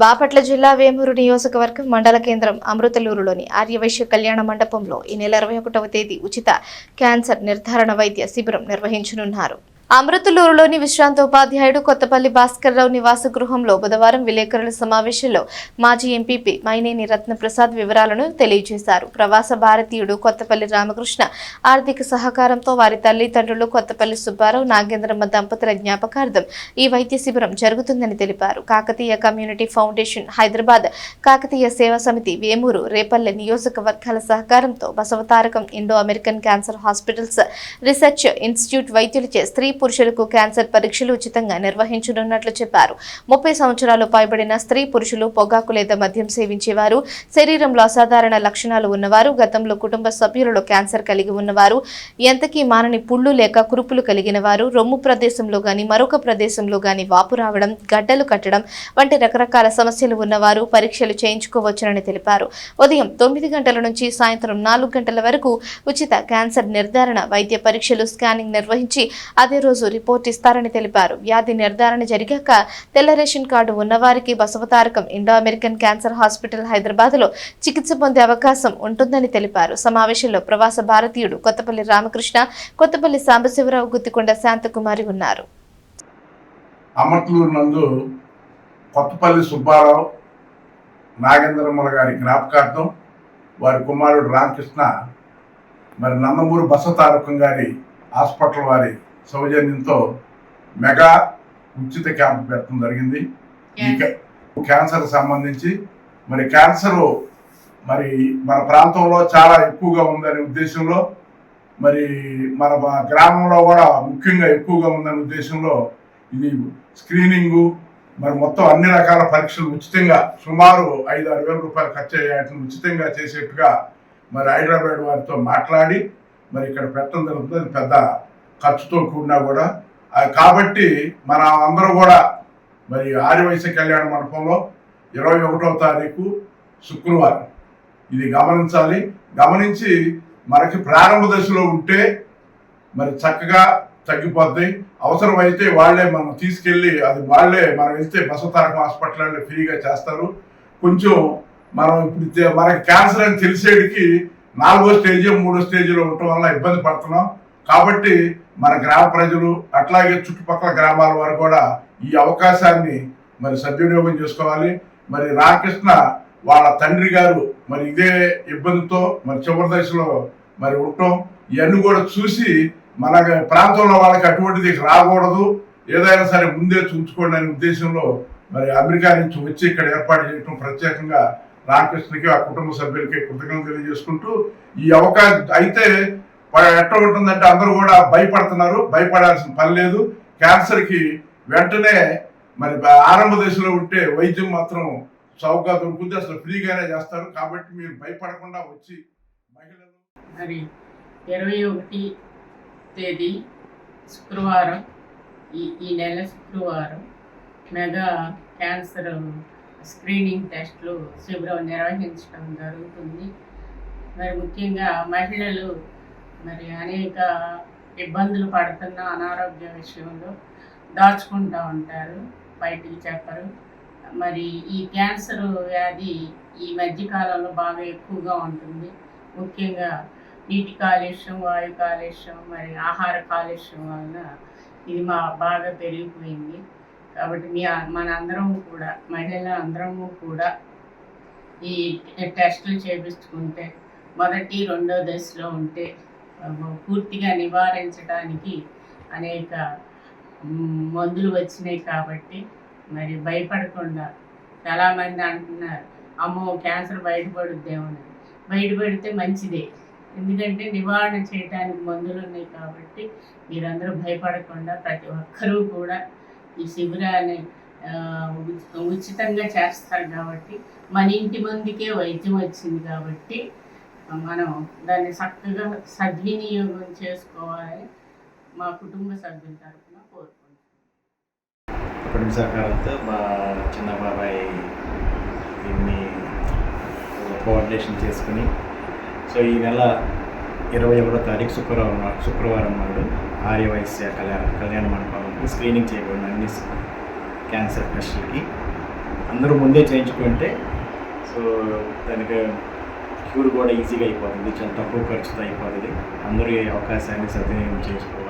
బాపట్ల జిల్లా వేమూరు నియోజకవర్గం మండల కేంద్రం అమృతలూరులోని ఆర్యవైశ్య కళ్యాణ మండపంలో ఈ నెల 21వ తేదీ ఉచిత క్యాన్సర్ నిర్ధారణ వైద్య శిబిరం నిర్వహించనున్నారు. అమృతలూరులోని విశ్రాంత ఉపాధ్యాయుడు కొత్తపల్లి భాస్కర్రావు నివాస గృహంలో బుధవారం విలేకరుల సమావేశంలో మాజీ ఎంపీపీ మైనేని రత్నప్రసాద్ వివరాలను తెలియజేశారు. ప్రవాస భారతీయుడు కొత్తపల్లి రామకృష్ణ ఆర్థిక సహకారంతో వారి తల్లిదండ్రులు కొత్తపల్లి సుబ్బారావు నాగేంద్రమ్మ దంపతుల జ్ఞాపకార్థం ఈ వైద్య శిబిరం జరుగుతుందని తెలిపారు. కాకతీయ కమ్యూనిటీ ఫౌండేషన్, హైదరాబాద్ కాకతీయ సేవా సమితి, వేమూరు, రేపల్లె నియోజకవర్గాల సహకారంతో Basavatarakam Indo American cancer hospitals research institute వైద్యులచే స్త్రీ పురుషులకు క్యాన్సర్ పరీక్షలు ఉచితంగా నిర్వహించనున్నట్లు చెప్పారు. 30 సంవత్సరాలు పైబడిన స్త్రీ పురుషులు, పొగాకు లేదా మద్యం సేవించేవారు, శరీరంలో అసాధారణ లక్షణాలు ఉన్నవారు, గతంలో కుటుంబ సభ్యులలో క్యాన్సర్ కలిగి ఉన్నవారు, ఎంతకీ మానని పుళ్ళు లేక కురుపులు కలిగిన వారు, రొమ్ము ప్రదేశంలో గాని మరొక ప్రదేశంలో గాని వాపు రావడం, గడ్డలు కట్టడం వంటి రకరకాల సమస్యలు ఉన్నవారు పరీక్షలు చేయించుకోవచ్చునని తెలిపారు. ఉదయం 9 గంటల నుంచి సాయంత్రం 4 గంటల వరకు ఉచిత క్యాన్సర్ నిర్ధారణ వైద్య పరీక్షలు, స్కానింగ్ నిర్వహించి అదే రోజు రిపోర్ట్ ఇస్తారని తెలిపారు. వ్యాధి నిర్ధారణ జరిగాక తెల్ల రేషన్ కార్డు ఉన్నవారికి Basavatarakam Indo American cancer hospital Hyderabad లో చికిత్స పొందే అవకాశం ఉంటుందని తెలిపారు. సమావేశంలో ప్రవాస భారతీయుడు కొత్తపల్లి రామకృష్ణ, కొత్తపల్లి సాంబశివరావు, గుత్తికొండ శాంతకుమారి ఉన్నారు. అమర్తలూరు నందు కొత్తపల్లి సుబ్బారావు, నాగేంద్రమ్మల గారి జ్ఞాపకార్థం వారి కుమారుడు రామకృష్ణ మరి నందమూరు బసవతారకం గారి హాస్పిటల్ వారి సౌజన్యంతో మెగా ఉచిత క్యాంప్ పెట్టడం జరిగింది. ఈ క్యాన్సర్ సంబంధించి మరి క్యాన్సర్ మరి మన ప్రాంతంలో చాలా ఎక్కువగా ఉందనే ఉద్దేశంలో, మరి మన గ్రామంలో కూడా ముఖ్యంగా ఎక్కువగా ఉందనే ఉద్దేశంలో ఇది స్క్రీనింగు మరి మొత్తం అన్ని రకాల పరీక్షలు ఉచితంగా సుమారు 5-6 వేల రూపాయలు ఖర్చు అయ్యేటట్లు ఉచితంగా చేసేట్టుగా మరి హైదరాబాద్ వారితో మాట్లాడి మరి ఇక్కడ పెట్టడం జరుగుతుంది. పెద్ద ఖర్చుతో కూడినా కూడా కాబట్టి మన అందరూ కూడా మరి ఆర్యవైశ్య కళ్యాణ మండపంలో 21వ తారీఖు శుక్రవారం ఇది గమనించాలి. గమనించి మనకి ప్రారంభ దశలో ఉంటే మరి చక్కగా తగ్గిపోద్ది. అవసరమైతే వాళ్ళే మనం తీసుకెళ్ళి అది వాళ్ళే మనం వెళ్తే బసవతారకం హాస్పిటల్ ఫ్రీగా చేస్తారు. కొంచెం మనం ఇప్పుడు మనకి క్యాన్సర్ అని తెలిసేటికి 4వ స్టేజ్ 3వ స్టేజ్లో ఉండటం వల్ల ఇబ్బంది పడుతున్నాం. కాబట్టి మన గ్రామ ప్రజలు అట్లాగే చుట్టుపక్కల గ్రామాల వారు కూడా ఈ అవకాశాన్ని మరి సద్వినియోగం చేసుకోవాలి. మరి రామకృష్ణ వాళ్ళ తండ్రి గారు మరి ఇదే ఇబ్బందితో మరి చివరి దశలో మరి ఉండటం ఇవన్నీ కూడా చూసి మన ప్రాంతంలో వాళ్ళకి అటువంటిది రాకూడదు, ఏదైనా సరే ముందే చూసుకోండి అనే ఉద్దేశంలో మరి అమెరికా నుంచి వచ్చి ఇక్కడ ఏర్పాటు చేయడం ప్రత్యేకంగా రామకృష్ణకి ఆ కుటుంబ సభ్యులకి కృతజ్ఞతలు తెలియజేసుకుంటూ ఈ అవకాశం అయితే ఎట్లా ఉంటుందంటే అందరూ కూడా భయపడుతున్నారు. భయపడాల్సిన పని లేదు. క్యాన్సర్కి వెంటనే మరి ఆరంభ దశలో ఉంటే వైద్యం మాత్రం చౌకగా దొరుకుతుంది, అసలు ఫ్రీగానే చేస్తారు. కాబట్టి మీరు భయపడకుండా వచ్చి మహిళలు మరి 21 తేదీ శుక్రవారం ఈ నెల శుక్రవారం మెగా క్యాన్సర్ స్క్రీనింగ్ టెస్టులు శిబిరం నిర్వహించడం జరుగుతుంది. మరి ముఖ్యంగా మహిళలు మరి అనేక ఇబ్బందులు పడుతున్న అనారోగ్య విషయంలో దాచుకుంటూ ఉంటారు, బయటికి చెప్పరు. మరి ఈ క్యాన్సర్ వ్యాధి ఈ మధ్యకాలంలో బాగా ఎక్కువగా ఉంటుంది. ముఖ్యంగా నీటి కాలుష్యం, వాయు కాలుష్యం, మరి ఆహార కాలుష్యం వలన ఇది బాగా పెరిగిపోయింది. కాబట్టి మన అందరము కూడా మహిళలందరము కూడా ఈ టెస్టులు చేయించుకుంటే 1, 2వ దశలో ఉంటే పూర్తిగా నివారించడానికి అనేక మందులు వచ్చినాయి. కాబట్టి మరి భయపడకుండా చాలామంది అంటున్నారు, అమ్మో క్యాన్సర్ బయటపడుద్దేమని. బయటపడితే మంచిదే, ఎందుకంటే నివారణ చేయడానికి మందులు ఉన్నాయి. కాబట్టి మీరందరూ భయపడకుండా ప్రతి ఒక్కరూ కూడా ఈ శిబిరాన్ని ఉచితంగా చేస్తారు. కాబట్టి మన ఇంటి మందికే వైద్యం వచ్చింది కాబట్టి మనం దాన్ని చక్కగా సద్వినియోగం చేసుకోవాలని మా కుటుంబ సభ్యుల తరఫున కోరుకుంటున్నాం. కుటుంబ సహకారంతో మా చిన్న బాబాయ్ దీన్ని కోఆర్డినేషన్ చేసుకుని సో ఈ నెల 21వ తారీఖు శుక్రవారం నాడు ఆర్యవైశ్య కళ్యాణ మండపంలో స్క్రీనింగ్ చేయబడిన అన్ని క్యాన్సర్ టెస్టులకి అందరూ ముందే చేయించుకుంటే సో దానికి క్యూర్ కూడా ఈజీగా అయిపోతుంది, చాలా తక్కువ ఖర్చుతో అయిపోతుంది. అందరూ ఈ అవకాశాన్ని సద్వినియోగం చేసుకోవచ్చు.